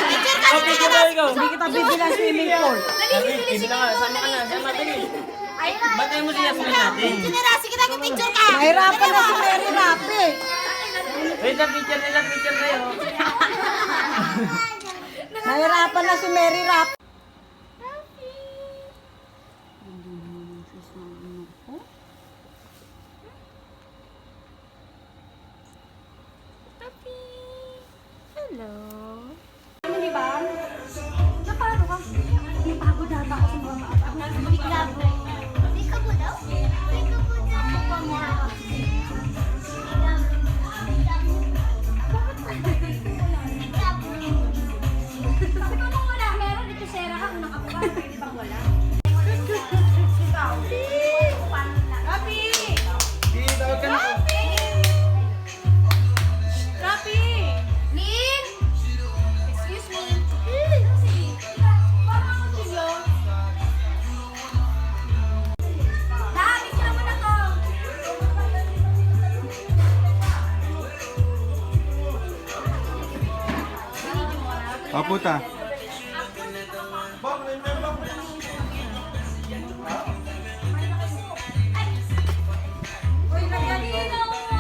Picture ka ikaw. Hindi kita bibilang swimming pool. Bibilang ka. Sama ka na. Sama dali. Batay mo si Yasmin natin. Sinarasi kita ng picture ka. Nahirapan na si Mary Rapi. Wait, sa picture nila. Picture kayo. Nahirapan na si Mary Rapi. Hello. Ano di ba? Napano ka? Napagod ata ako sa mga bata. Bigla po. Di ka po daw? Di ka po daw. Sabi ko nung wala, meron dito sera ka kung nakabuka. Pwede bang wala? Rapi! Di, tawag ka na. Rapi! Lin! Excuse me. Parang ako sa'yo. Dami sila mo na to. Paputa.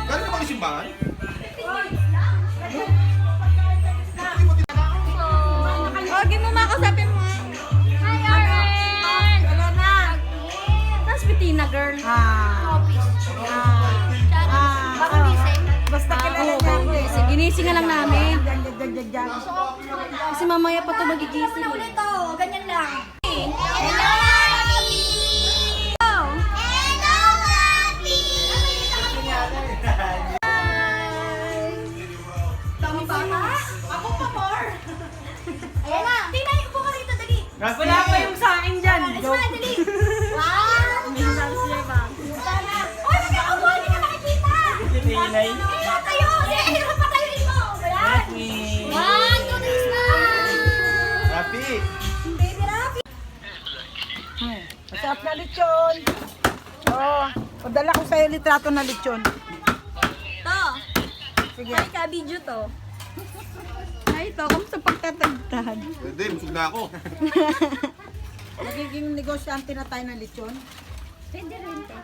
Gano'n ba simbahan? Huwagin mo makausapin mo. Hi, Aaron! Wala na. Tapos Bettina, girl. Baka gising. Basta kilala niya ako eh. Ginising nga lang namin. Diyan. Kasi mamaya pa ito magigising. Ano ulit to? Ganyan lang. Hello, Rapi! Hello, Rapi! Dami pa ka? Ako pa more. Ayan na. Tingnan, upo ka rito, dali. Wala pa yung sa akin dyan. Smile, dali. Wow! Sana. Uy, magkakabuha, hindi ka makikita. Tinay. Kaya tayo. Sige, patayuin mo. Wala. One, two, three, smile. Rapi! Baby Rapi. Masarap na lechon. Oh, padala ko sa'yo litrato na lechon. To. Sige. Ay, ka-video to. Ay, to. Kamusta pagtatagtad? Pwede, busog na ako. Magiging negosyante na tayo ng lechon. Pwede rin to.